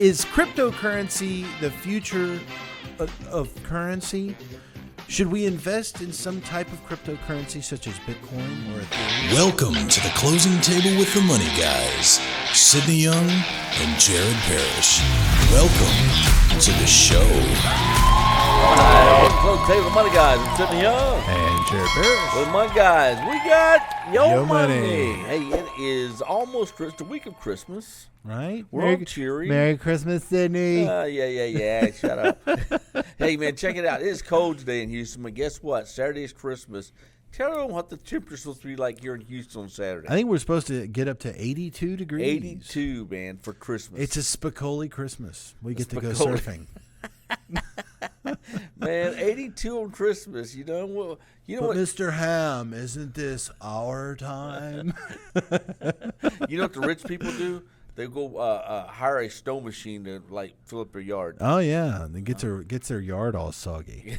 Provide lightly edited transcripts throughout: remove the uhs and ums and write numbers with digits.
Is cryptocurrency the future of currency? Should we invest in some type of cryptocurrency such as Bitcoin or Ethereum? Welcome to the Closing Table with the Money Guys, Sidney Young and Jared Parrish. Welcome to the show. Hi, Closing Table with the Money Guys. I'm Sidney Young. And Jared Parrish. With Money Guys, we got Yo Money. Hey, it is almost the week of Christmas. Right? We're all cheery. Merry Christmas, Sydney. Yeah. Shut up. Hey, man, check it out. It is cold today in Houston, but guess what? Saturday is Christmas. Tell them what the temperature's supposed to be like here in Houston on Saturday. I think we're supposed to get up to 82 degrees. 82, man, for Christmas. It's a Spicoli Christmas. We get to go Spicoli. surfing. Man, 82 on Christmas. You know what? But Mr. Ham, isn't this our time? You know what the rich people do? They go hire a snow machine to fill up their yard. Oh yeah, and it gets their yard all soggy.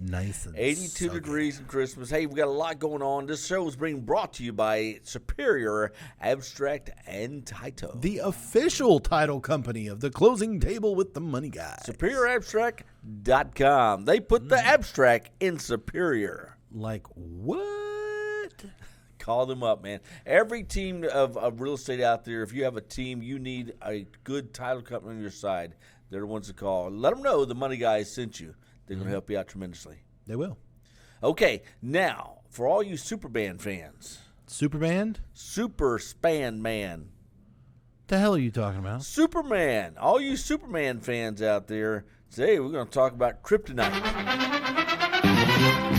Nice and 82 soggy. degrees in Christmas. Hey, we got a lot going on. This show is being brought to you by Superior Abstract and Title. The official title company of the Closing Table with the Money Guys. SuperiorAbstract.com. They put the abstract in Superior. Like what? Call them up, man. Every team of real estate out there, if you have a team, you need a good title company on your side. They're the ones to call. Let them know the Money Guys sent you. They're going to help you out tremendously. They will. Okay, now, for all you Superband fans. Superband? Super Span Man. The hell are you talking about? Superman. All you Superman fans out there, today we're going to talk about kryptonite.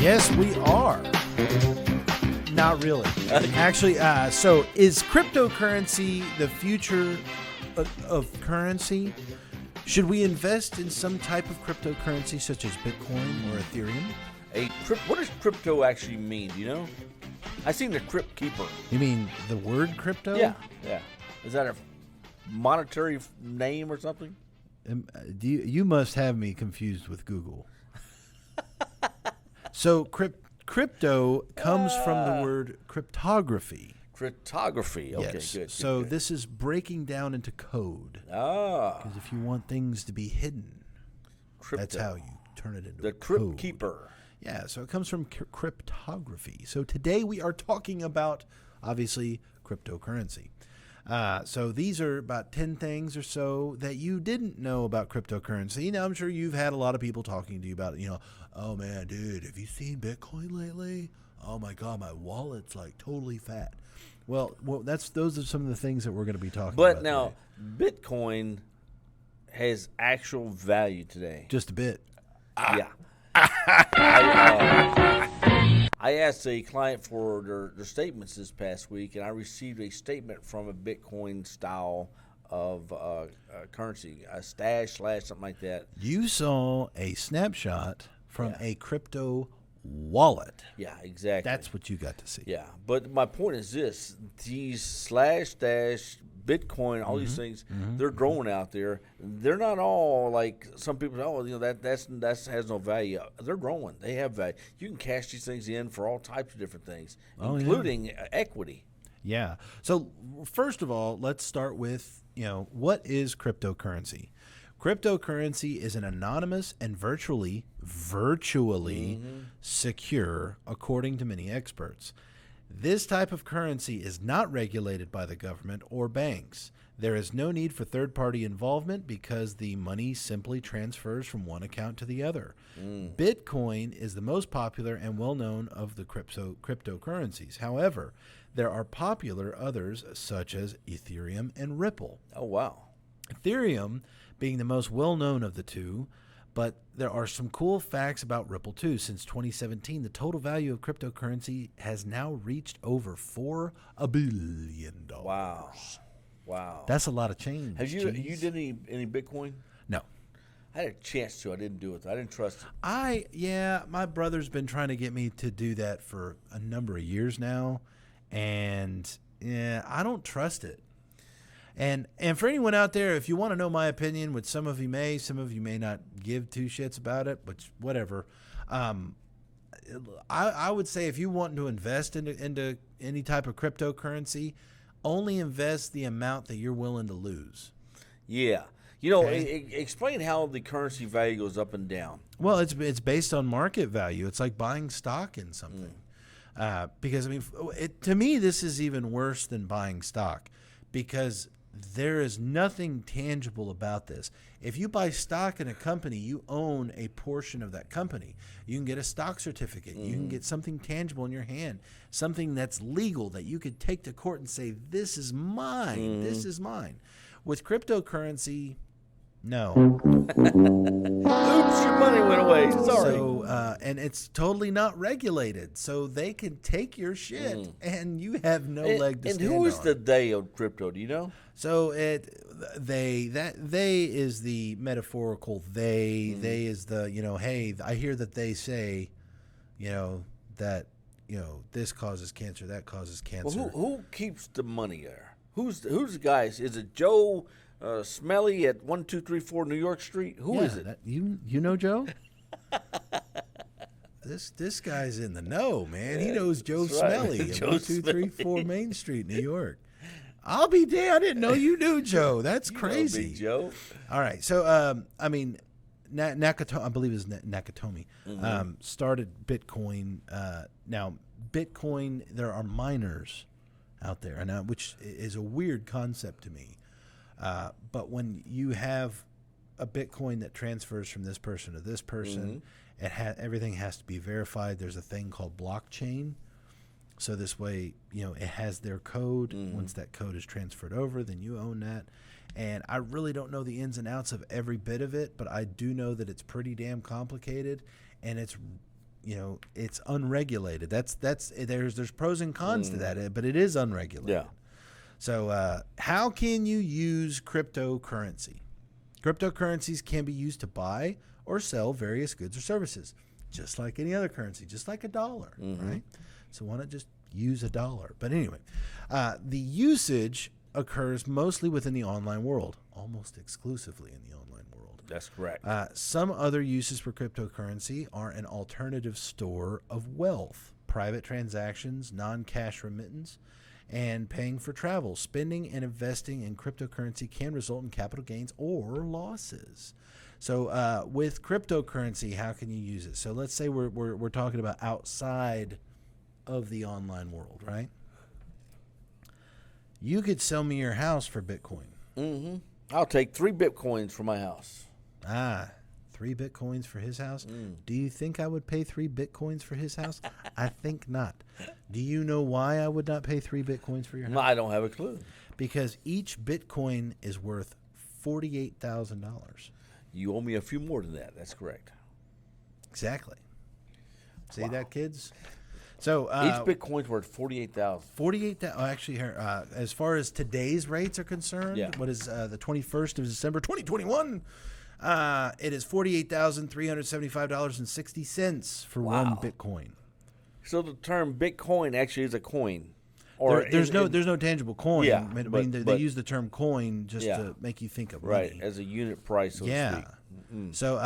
Yes, we are. Not really. Actually, so is cryptocurrency the future of currency? Should we invest in some type of cryptocurrency such as Bitcoin or Ethereum? What does crypto actually mean, do you know? I seen the Crypt Keeper. You mean the word crypto? Yeah. Is that a monetary name or something? You must have me confused with Google. So crypto comes from the word cryptography. Cryptography. Okay, yes. good. So this is breaking down into code. Because if you want things to be hidden, Crypto. that's how you turn it into the code. Crypt Keeper. Yeah, so it comes from cryptography. So today we are talking about, obviously, cryptocurrency. So these are about 10 things or so that you didn't know about cryptocurrency. Now, I'm sure you've had a lot of people talking to you about it. Oh, man, dude, have you seen Bitcoin lately? Oh, my God, my wallet's totally fat. Well, those are some of the things that we're going to be talking about. But now, today. Bitcoin has actual value today. Just a bit. Yeah. I asked a client for their statements this past week, and I received a statement from a Bitcoin style of currency, a stash / something like that. You saw a snapshot from a crypto wallet. Yeah, exactly. That's what you got to see. Yeah, but my point is this: these / stash, Bitcoin, all these things, they're growing out there. They're not all like some people. That has no value. They're growing. They have value. You can cash these things in for all types of different things, including equity. Yeah. So first of all, let's start with what is cryptocurrency. Cryptocurrency is an anonymous and virtually secure, according to many experts. This type of currency is not regulated by the government or banks. There is no need for third-party involvement because the money simply transfers from one account to the other. Bitcoin is the most popular and well-known of the cryptocurrencies. However, there are popular others such as Ethereum and Ripple. Oh, wow. Ethereum being the most well-known of the two, but there are some cool facts about Ripple too. Since 2017, the total value of cryptocurrency has now reached over $4 billion. Wow. That's a lot of change. Have you did any Bitcoin? No. I had a chance to. I didn't do it. I didn't trust it. My brother's been trying to get me to do that for a number of years now, and I don't trust it. And for anyone out there, if you want to know my opinion, which some of you may not give two shits about it, but whatever. I would say if you want to invest into any type of cryptocurrency, only invest the amount that you're willing to lose. Yeah. You know, Okay. explain how the currency value goes up and down. Well, it's based on market value. It's like buying stock in something. Because I mean, to me, this is even worse than buying stock, because there is nothing tangible about this. If you buy stock in a company, you own a portion of that company. You can get a stock certificate. You can get something tangible in your hand, something that's legal that you could take to court and say, "This is mine. This is mine." With cryptocurrency, no. Oops, your money went away. Sorry. So, and it's totally not regulated, so they can take your shit, and you have no leg to and stand who is on. the they of crypto? Do you know? So they is the metaphorical they. They is the, hey, I hear that they say, that this causes cancer, that causes cancer. Well, who keeps the money there? Who's the guys? Is it Joe Smelly at 1234 New York Street? Who is it? You know Joe? This guy's in the know, man. He knows Joe That's right. Smelly at Joe 1234 Main Street, New York. I'll be damned. I didn't know you knew Joe. That's You know crazy. Big Joe. All right. So, I mean, Nakatomi, I believe it's Nakatomi, started Bitcoin. Now, Bitcoin, there are miners out there, and which is a weird concept to me. But when you have a Bitcoin that transfers from this person to this person, everything has to be verified. There's a thing called blockchain. So this way, it has their code. Once that code is transferred over, then you own that. And I really don't know the ins and outs of every bit of it, but I do know that it's pretty damn complicated, and it's unregulated. There's pros and cons to that, but it is unregulated. Yeah. So how can you use cryptocurrency? Cryptocurrencies can be used to buy or sell various goods or services, just like any other currency, just like a dollar, right? So why not just use a dollar? But anyway, the usage occurs mostly within the online world, almost exclusively in the online world. That's correct. Some other uses for cryptocurrency are an alternative store of wealth, private transactions, non-cash remittance, and paying for travel. Spending and investing in cryptocurrency can result in capital gains or losses. So with cryptocurrency, how can you use it? So let's say we're talking about outside of the online world, right? You could sell me your house for Bitcoin. I'll take 3 Bitcoins for my house. 3 Bitcoins for his house? Do you think I would pay 3 Bitcoins for his house? I think not. Do you know why I would not pay 3 Bitcoins for your house? No, I don't have a clue. Because each Bitcoin is worth $48,000. You owe me a few more than that. That's correct. Exactly. See that, kids? So Each Bitcoin's worth $48,000. 48,000. Actually, here, as far as today's rates are concerned, Yeah. what is the 21st of December, 2021? It is $48,375.60 for one Bitcoin. So the term Bitcoin actually is a coin. There's no tangible coin. Yeah, I mean, but they use the term coin just Yeah. to make you think of right money. as a unit price. So to speak. So,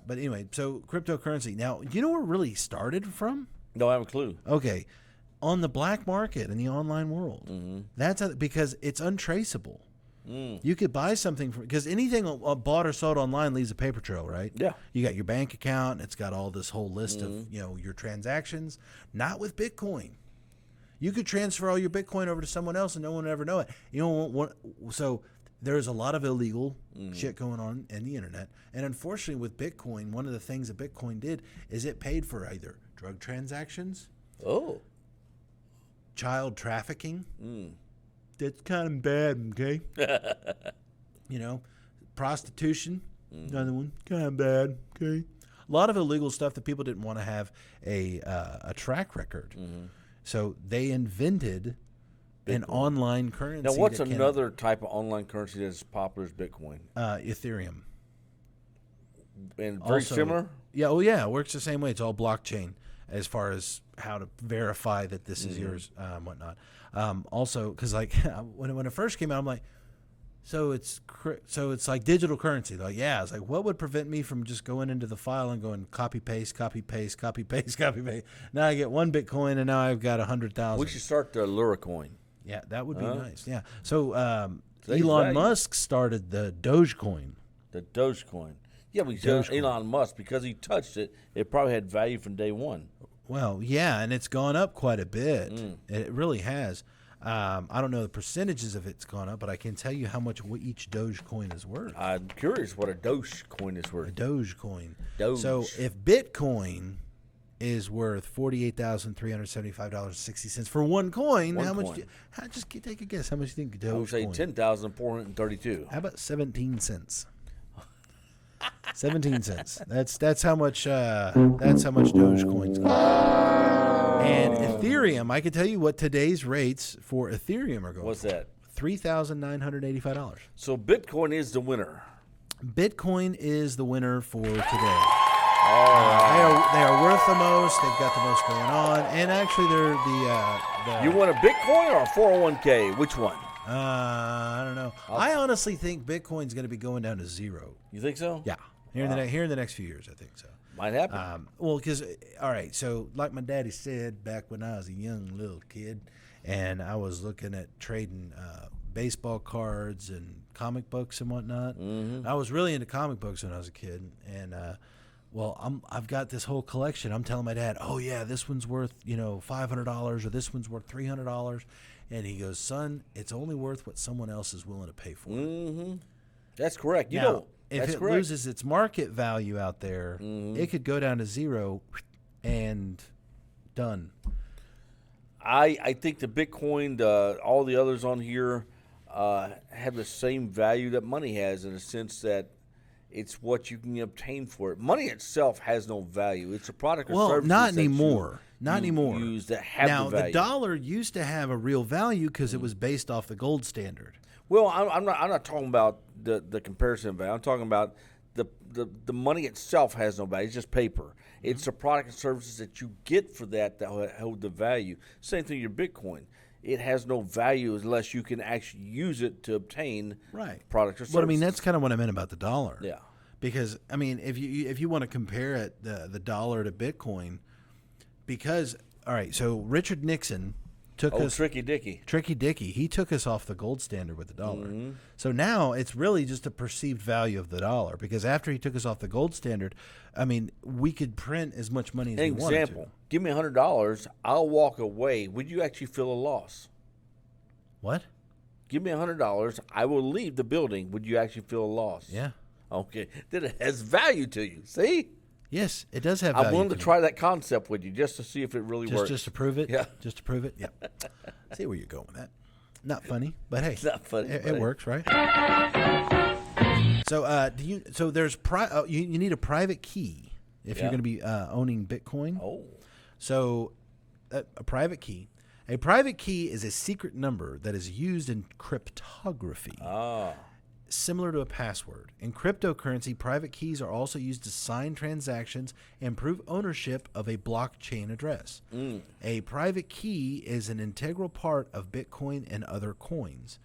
but anyway, so cryptocurrency. Now, you know where it really started from? Don't have a clue. Okay, on the black market in the online world. That's because it's untraceable. You could buy something because anything bought or sold online leaves a paper trail, right? Yeah. You got your bank account. It's got all this whole list of your transactions. Not with Bitcoin. You could transfer all your Bitcoin over to someone else and no one would ever know it. So there's a lot of illegal shit going on in the internet. And unfortunately with Bitcoin, one of the things that Bitcoin did is it paid for either drug transactions, child trafficking. That's kind of bad, okay? Prostitution, another one, kind of bad, okay? A lot of illegal stuff that people didn't want to have a track record. So they invented an online currency. Now, what's another type of online currency that's as popular as Bitcoin? Ethereum. And very Also- similar? Yeah, oh yeah, it works the same way. It's all blockchain as far as how to verify that this is yours, whatnot. Also, because like when it first came out, I'm like, so it's like digital currency. Like, yeah, it's like, what would prevent me from just going into the file and going copy paste, copy paste, copy paste, copy paste? Now I get 1 Bitcoin and now I've got 100,000. We should start the Lura coin. Yeah, that would be nice. Yeah. So Today's Elon value. Musk started the Dogecoin. The Dogecoin. Yeah, Dogecoin. Elon Musk, because he touched it, it probably had value from day one. Well, yeah, and it's gone up quite a bit. It really has. I don't know the percentages of it's gone up, but I can tell you how much each Dogecoin is worth. I'm curious what a Dogecoin is A worth. Dogecoin. Doge. So if Bitcoin is worth $48,375.60 for one coin, One how much? coin. Just take a guess. How much do you think I would say Dogecoin? 10,432. How about 17 cents? 17 cents. That's how much Dogecoin's going. And Ethereum, I can tell you what today's rates for Ethereum are going. What's that? $3,985. So Bitcoin is the winner. Bitcoin is the winner for today. They are worth the most. They've got the most going on, and actually, they're the You want a Bitcoin or a 401k? Which one? I don't know. I honestly think Bitcoin's going to be going down to zero. You think so? Yeah, here in the next few years, I think so. Might happen. Well, because all right, so like my daddy said back when I was a young little kid, and I was looking at trading baseball cards and comic books and whatnot. I was really into comic books when I was a kid, and I've got this whole collection. I'm telling my dad, oh yeah, this one's worth $500 or this one's worth $300, and he goes, son, it's only worth what someone else is willing to pay for. That's correct. Now, if that's it correct. loses its market value out there, it could go down to zero and done. I think the Bitcoin, all the others on here, have the same value that money has, in a sense that it's what you can obtain for it. Money itself has no value. It's a product or service. Not anymore. Not you anymore. Use that have now, the value. the dollar used to have a real value because it was based off the gold standard. Well, I'm not talking about the comparison of value. I'm talking about the money itself has no value. It's just paper. It's the product and services that you get for that hold the value. Same thing with your Bitcoin. It has no value unless you can actually use it to obtain products or services. But I mean, that's kind of what I meant about the dollar. Yeah. Because I mean, if you want to compare it, the dollar to Bitcoin, because all right, so Richard Nixon took us Tricky Dicky. Tricky Dicky. He took us off the gold standard with the dollar. So now it's really just a perceived value of the dollar. Because after he took us off the gold standard, I mean, we could print as much money as we wanted to. Example: give me $100. I'll walk away. Would you actually feel a loss? What? Give me $100. I will leave the building. Would you actually feel a loss? Yeah. Okay. Then it has value to you. See? Yes, it does have value. I'm willing to me. try that concept with you just to see if it really works. Just to prove it? Yeah. Just to prove it? Yeah. See where you're going with that. Not funny, but hey. It's not funny. It works, right? So there's you need a private key if you're going to be owning Bitcoin. Oh. So a private key. A private key is a secret number that is used in cryptography. Similar to a password. In cryptocurrency, private keys are also used to sign transactions and prove ownership of a blockchain address. A private key is an integral part of Bitcoin and other coins,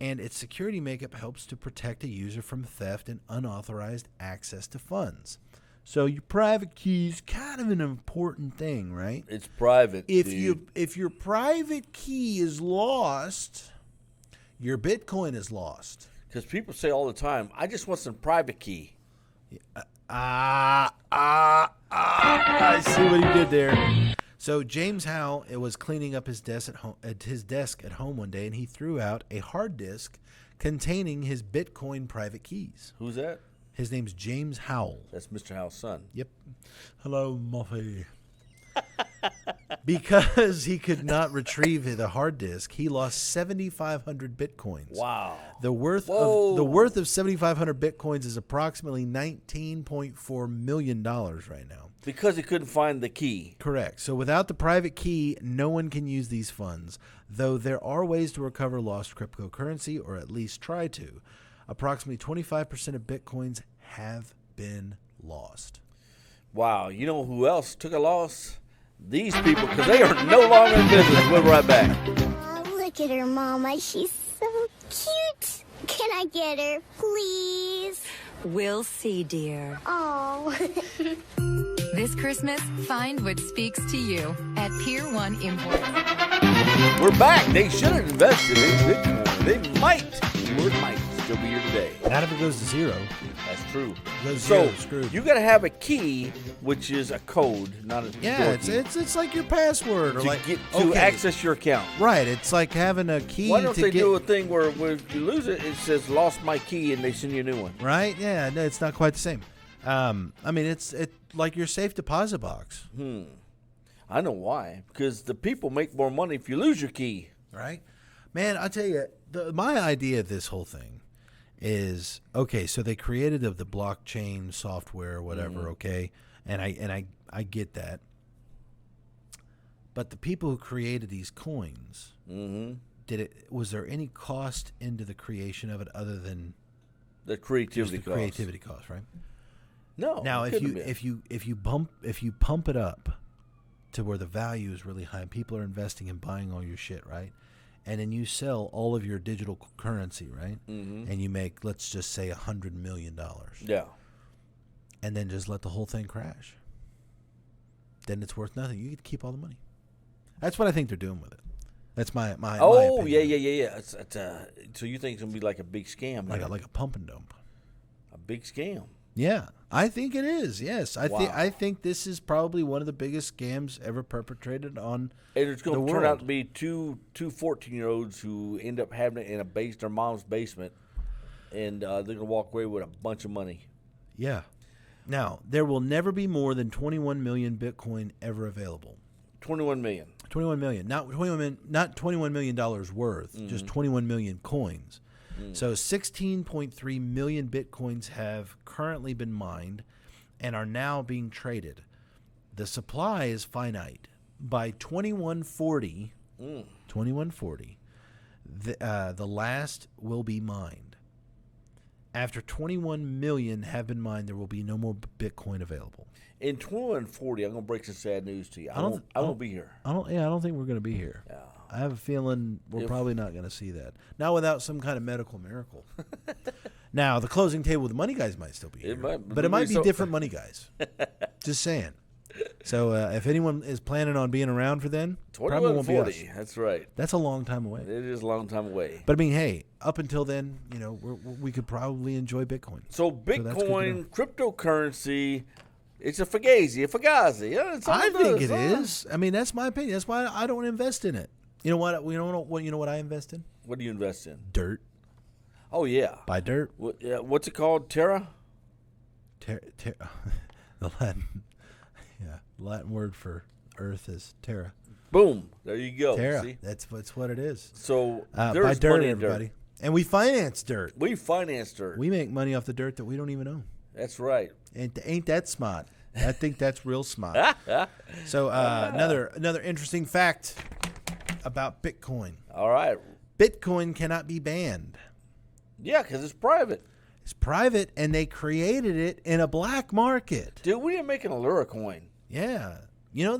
and its security makeup helps to protect a user from theft and unauthorized access to funds. So your private key is kind of an important thing, right? It's private. If your private key is lost, your Bitcoin is lost. Because people say all the time, I just want some private key. I see what he did there. So James Howell was cleaning up his desk at home one day, and he threw out a hard disk containing his Bitcoin private keys. Who's that? His name's James Howell. That's Mr. Howell's son. Yep. Hello, Muffy. Because he could not retrieve the hard disk, he lost 7,500 bitcoins. Wow. The worth of 7,500 bitcoins is approximately $19.4 million right now. Because he couldn't find the key. Correct. So without the private key, no one can use these funds, though there are ways to recover lost cryptocurrency, or at least try to. Approximately 25% of bitcoins have been lost. Wow. You know who else took a loss? These people, because they are no longer in business. We'll be right back. Look at her, Mama. She's so cute. Can I get her, please? We'll see, dear. Oh. This Christmas, find what speaks to you at Pier 1 Imports. We're back. They should have invested in Bitcoin. they might still be here today. Not if it goes to zero. That's true. Goes to So zero, screwed. you got to have a key, which is a code, not a Yeah, door it's key, it's like your password or to like get to access your account. Right, it's like having a key Why don't to they get do a thing where if you lose it, it says "lost my key" and they send you a new one? right. Yeah, no, it's not quite the same. I mean, it's like your safe deposit box, I know why. Because the people make more money if you lose your key. right? Man, I tell you, my idea of this whole thing is okay. So they created the blockchain software or whatever, okay, and I get that. But the people who created these coins, was there any cost into the creation of it other than The just creativity the cost. creativity cost, right? No. Now, it if couldn't you be. if you pump it up to where the value is really high, and people are investing and buying all your shit, right? And then you sell all of your digital currency, right? And you make, let's just say, $100 million, Yeah. and then just let the whole thing crash. Then it's worth nothing. You get to keep all the money. That's what I think they're doing with it. That's my Oh, opinion. yeah. So you think it's going to be like a big scam? Like man? a pump and dump. A big scam. Yeah, I think it is. Yes, Wow. I think this is probably one of the biggest scams ever perpetrated on And it's going the to turn world. out to be two 14-year-olds who end up having it in their mom's basement, and they're going to walk away with a bunch of money. Yeah. Now, there will never be more than 21 million Bitcoin ever available. 21 million. 21 million. Not $21 million worth, just 21 million coins. So 16.3 million Bitcoins have currently been mined and are now being traded. The supply is finite. By 2140, the last will be mined. After 21 million have been mined, there will be no more Bitcoin available. In 2140, I'm going to break some sad news to you. I don't- won't be here. I don't think we're going to be here. Yeah. I have a feeling we're probably not going to see that. Not without some kind of medical miracle. Now, the closing table with the money guys might still be here. But it might be different money guys. Just saying. So if anyone is planning on being around for then, probably won't be us. 2140. That's right. That's a long time away. It is a long time away. But I mean, hey, up until then, we could probably enjoy Bitcoin. So that's good to know. Bitcoin, cryptocurrency, it's a fugazi. Yeah, it's all I think it is. is. I mean, that's my opinion. That's why I don't invest in it. You know what? You know what I invest in? What do you invest in? Dirt. Oh, yeah. Buy dirt. What's it called? Terra? The Latin word for earth is terra. Boom. There you go. Terra. See? That's what it is. So Buy there's dirt, money in everybody. dirt. And we finance dirt. We financed dirt. We make money off the dirt that we don't even own. That's right. Ain't that smart? I think that's real smart. So another interesting fact about Bitcoin. All right. Bitcoin cannot be banned. Yeah, because it's private. It's private, and they created it in a black market. Dude, we didn't make an Allura coin. Yeah. How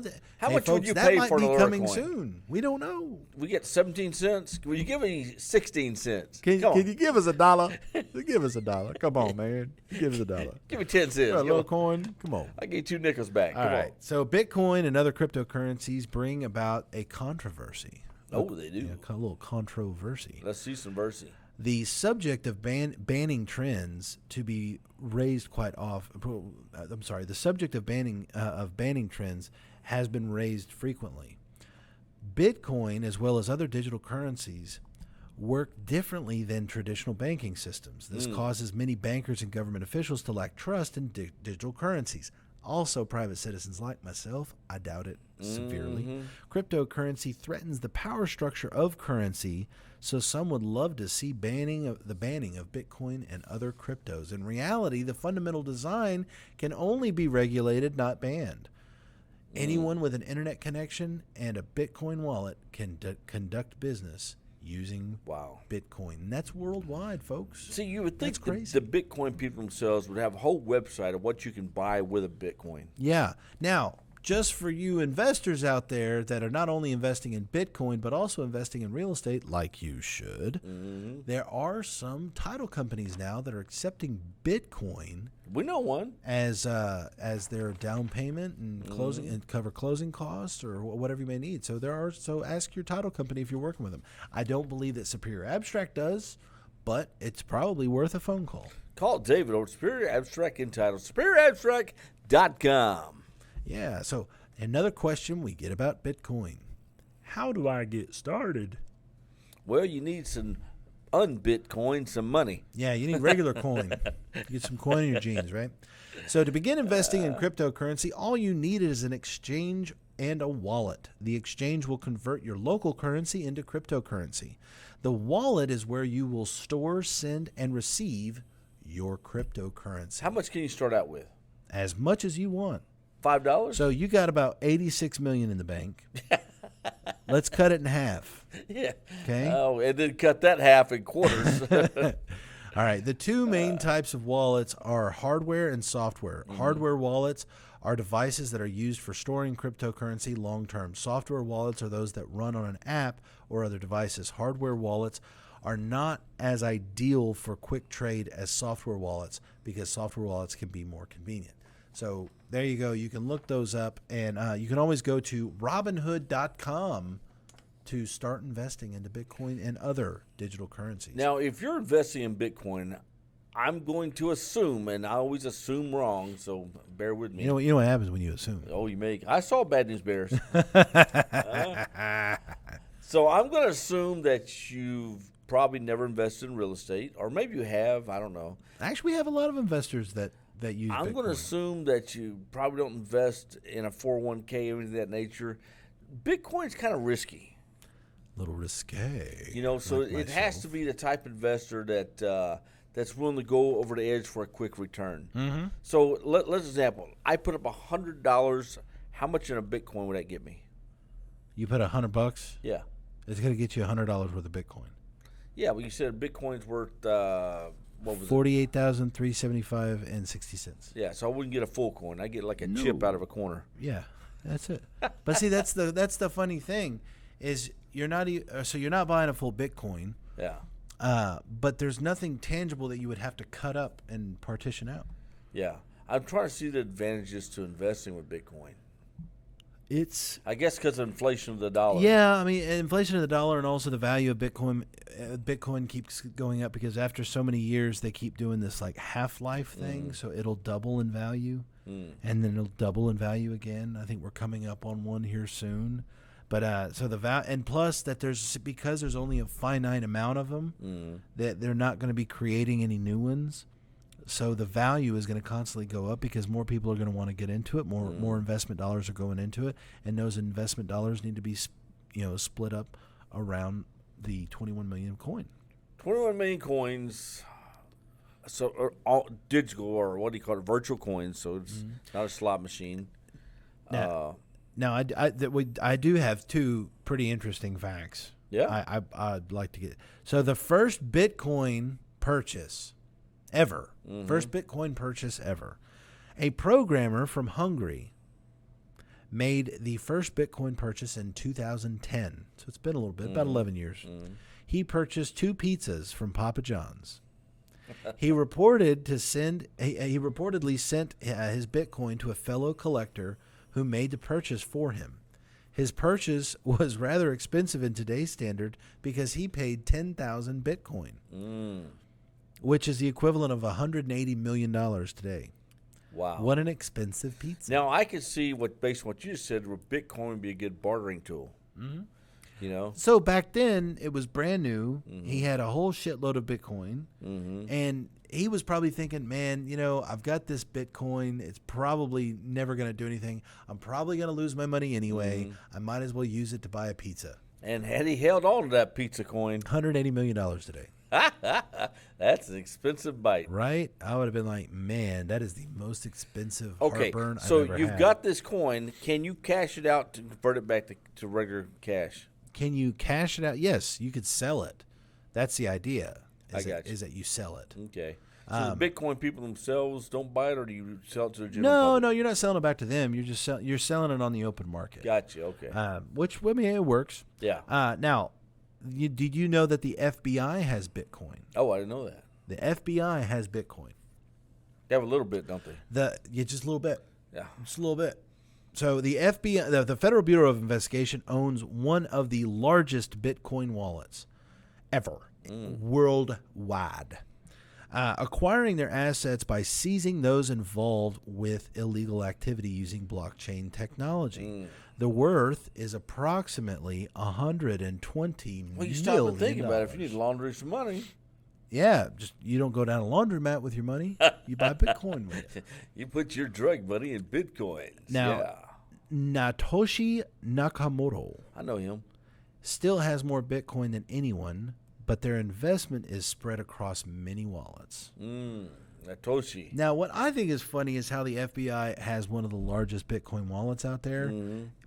hey, much would folks, you that pay might for an be Allura coming coin? soon. We don't know. We get 17 cents. Will you give me 16 cents? Can Come on. you give us $1? Give us $1. Come on, man. Give us $1. Give me 10 cents. A Come little on. coin. Come on. I get 2 nickels back. All Come right. So Bitcoin and other cryptocurrencies bring about a controversy. on. Oh, they do. Yeah, a little controversy. Let's see some Versi. The subject of banning trends to be raised quite often. I'm sorry. The subject of banning trends has been raised frequently. Bitcoin, as well as other digital currencies, work differently than traditional banking systems. This causes many bankers and government officials to lack trust in digital currencies. Also, private citizens like myself, I doubt it severely. Cryptocurrency threatens the power structure of currency, so some would love to see the banning of Bitcoin and other cryptos. In reality, the fundamental design can only be regulated, not banned. Anyone with an internet connection and a Bitcoin wallet can conduct business using Bitcoin. And that's worldwide, folks. See, you would think That's crazy. the Bitcoin people themselves would have a whole website of what you can buy with a Bitcoin. Yeah. Now, just for you investors out there that are not only investing in Bitcoin, but also investing in real estate, like you should, there are some title companies now that are accepting Bitcoin We know one. as their down payment and closing and cover closing costs or whatever you may need. So so ask your title company if you're working with them. I don't believe that Superior Abstract does, but it's probably worth a phone call. Call David over Superior Abstract entitled SuperiorAbstract.com. Yeah. So another question we get about Bitcoin: how do I get started? Well, you need some unbitcoin, some money. Yeah, you need regular coin. Get some coin in your jeans, right? So to begin investing in cryptocurrency, all you need is an exchange and a wallet. The exchange will convert your local currency into cryptocurrency. The wallet is where you will store, send, and receive your cryptocurrency. How much can you start out with? As much as you want. $5? So you got about 86 million in the bank. Let's cut it in half. Yeah. Okay. Oh, and then cut that half in quarters. All right. The two main types of wallets are hardware and software. Hardware wallets are devices that are used for storing cryptocurrency long term. Software wallets are those that run on an app or other devices. Hardware wallets are not as ideal for quick trade as software wallets because software wallets can be more convenient. So there you go. You can look those up, and you can always go to Robinhood.com to start investing into Bitcoin and other digital currencies. Now, if you're investing in Bitcoin, I'm going to assume, and I always assume wrong, so bear with me. You know what happens when you assume. Oh, you make. I saw Bad News Bears. So I'm going to assume that you've probably never invested in real estate, or maybe you have. I don't know. Actually, we have a lot of investors that use I'm Bitcoin. going to assume that you probably don't invest in a 401k or anything of that nature. Bitcoin's kind of risky. A little risque. You know, so like it has myself. to be the type of investor that that's willing to go over the edge for a quick return. Mm-hmm. So let's example. I put up $100. How much in a Bitcoin would that get me? You put $100. Yeah, It's going to get you $100 worth of Bitcoin. yeah. Well, you said Bitcoin's worth what was it? 48,375.60. Yeah, so I wouldn't get a full coin. I get like a chip out of a corner. Yeah, that's it. But see, that's the funny thing is you're not buying a full Bitcoin. Yeah, But there's nothing tangible that you would have to cut up and partition out. yeah. I'm trying to see the advantages to investing with Bitcoin. It's I guess because of inflation of the dollar. yeah, I mean, inflation of the dollar and also the value of Bitcoin. Bitcoin keeps going up because after so many years, they keep doing this like half-life thing, so it'll double in value, and then it'll double in value again. I think we're coming up on one here soon. But so the and plus that because there's only a finite amount of them, that they're not going to be creating any new ones. So the value is going to constantly go up because more people are going to want to get into it. More investment dollars are going into it, and those investment dollars need to be, split up around the 21 million coin. 21 million coins. So all digital, or what do you call it, virtual coins. So it's not a slot machine. Now I do have two pretty interesting facts. Yeah. I'd like to get. So the first Bitcoin purchase ever, a programmer from Hungary made the first Bitcoin purchase in 2010. So it's been a little bit, about 11 years. He purchased 2 pizzas from Papa John's. He reportedly sent his Bitcoin to a fellow collector who made the purchase for him. His purchase was rather expensive in today's standard because he paid 10,000 Bitcoin, which is the equivalent of $180 million today. Wow. What an expensive pizza. Now, I can see based on what you just said, Bitcoin would be a good bartering tool. You know? So back then, it was brand new. He had a whole shitload of Bitcoin. And he was probably thinking, man, I've got this Bitcoin. It's probably never going to do anything. I'm probably going to lose my money anyway. I might as well use it to buy a pizza. And had he held on to that pizza coin, $180 million today. that's an expensive bite. Right? I would have been like, man, that is the most expensive Okay, heartburn so I've ever you've had. got this coin. Can you cash it out to convert it back to regular cash? Can you cash it out? Yes, you could sell it. That's the idea. I got you. Is that you sell it. Okay. So the Bitcoin people themselves don't buy it, or do you sell it to the general public? No, you're not selling it back to them. You're just you're selling it on the open market. Gotcha. Okay. Which, I mean, it works. Yeah. Now, did you know that the FBI has Bitcoin? Oh, I didn't know that. The FBI has Bitcoin. They have a little bit, don't they? Just a little bit. Yeah. Just a little bit. So the FBI, the Federal Bureau of Investigation, owns one of the largest Bitcoin wallets ever worldwide. Acquiring their assets by seizing those involved with illegal activity using blockchain technology. The worth is approximately $120 Well, you stop and think about it. If you need to launder some money, yeah, just you don't go down a laundromat with your money. You buy Bitcoin with it. you put your drug money in Bitcoins. Now, yeah. Satoshi Nakamoto I know him. still has more Bitcoin than anyone, but their investment is spread across many wallets. Satoshi. Now, what I think is funny is how the FBI has one of the largest Bitcoin wallets out there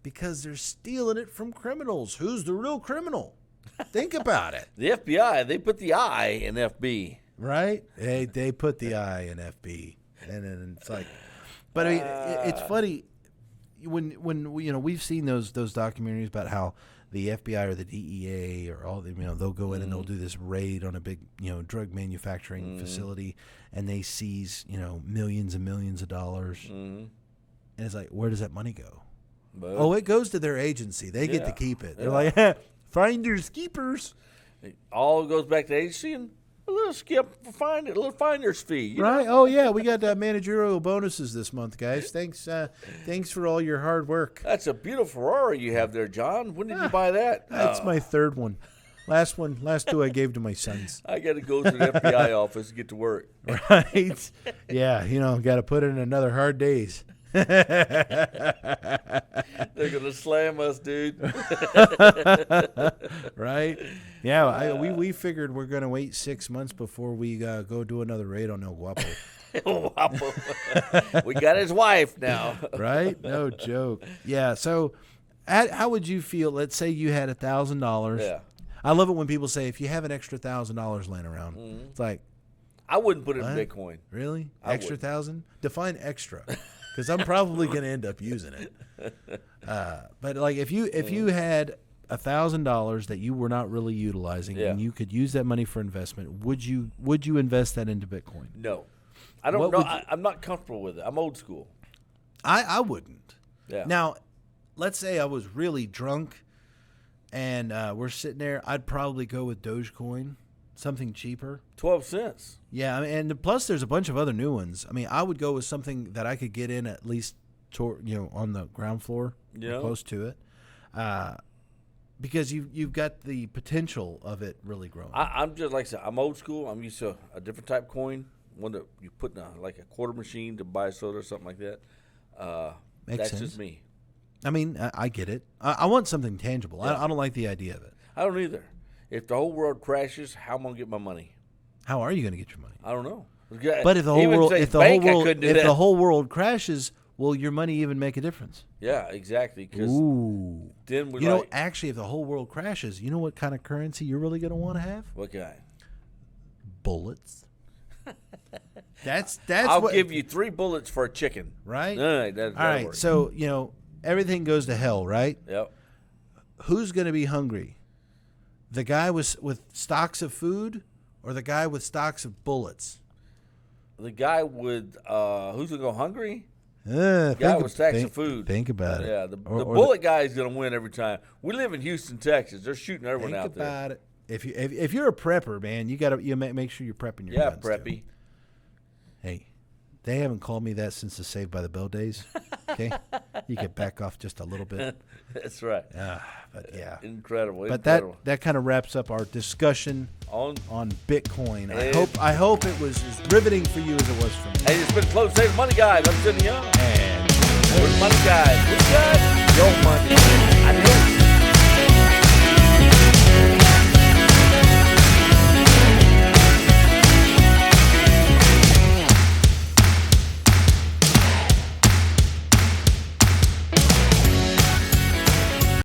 because they're stealing it from criminals. Who's the real criminal? Think about it. The FBI, they put the I in FB. Right? They put the I in FB. And then it's like, but I mean, it's funny when we've seen those documentaries about how the FBI or the DEA or all the, they'll go in and they'll do this raid on a big, drug manufacturing facility, and they seize, millions and millions of dollars. And it's like, where does that money go? But It goes to their agency. They get to keep it. They're Yeah. like, finders keepers. it all goes back to agency and a little skip for a little finder's fee. you know? Right? Oh yeah, we got managerial bonuses this month, guys. Thanks for all your hard work. That's a beautiful Ferrari you have there, John. When did you buy that? That's my third one. Last two I gave to my sons. I got to go to the FBI office and get to work. Right? Yeah, got to put in another hard days. They're going to slam us, dude. Right? Yeah, we figured we're going to wait 6 months before we go do another raid on El Guapo. We got his wife now. Right? No joke. Yeah, so how would you feel? Let's say you had $1,000. Yeah. I love it when people say, if you have an extra $1,000 laying around, it's like, I wouldn't put it what? in Bitcoin. Really? I Extra wouldn't. 1,000? Define extra, because I'm probably going to end up using it. But like, if you had $1,000 that you were not really utilizing, Yeah. and you could use that money for investment, would you invest that into Bitcoin? No. I don't What know. would you- I'm not comfortable with it. I'm old school. I wouldn't. Yeah. Now, let's say I was really drunk, and we're sitting there. I'd probably go with Dogecoin, something cheaper. 12 cents. Yeah, I mean, and plus there's a bunch of other new ones. I mean, I would go with something that I could get in at least, on the ground floor, Yeah. or close to it, because you've got the potential of it really growing. I'm just like I said, I'm old school. I'm used to a different type of coin, one that you put in like a quarter machine to buy soda or something like that. Makes that's sense. just me. I mean, I get it. I want something tangible. Yeah. I don't like the idea of it. I don't either. If the whole world crashes, how am I gonna get my money? How are you going to get your money? I don't know. But if the whole Even world, say if the bank, whole I world, couldn't do if that. the whole world crashes, will your money even make a difference? Yeah, exactly. Because Ooh. then we Actually, if the whole world crashes, you know what kind of currency you're really going to want to have? what kind? Bullets. That's I'll what, give you 3 bullets for a chicken. right. All right. All right. So everything goes to hell, right? Yep. Who's going to be hungry? The guy with stocks of food, or the guy with stocks of bullets? The guy with who's gonna go hungry? Guy Guy with stacks of food. Think about it. Yeah, the Or bullet guy is gonna win every time. We live in Houston, Texas. They're shooting everyone Think out there. about it. If you're a prepper, man, you make sure you're prepping your Yeah, guns, too. preppy. Hey, they haven't called me that since the Saved by the Bell days. Okay, you can back off just a little bit. That's right. But yeah. Incredible. But incredible. that kind of wraps up our discussion on. on Bitcoin. Hey. I hope it was as riveting for you as it was for me. Hey, it's been close. Save Money Guys. I'm Sidney Young. And We're the Money Guys. What's that?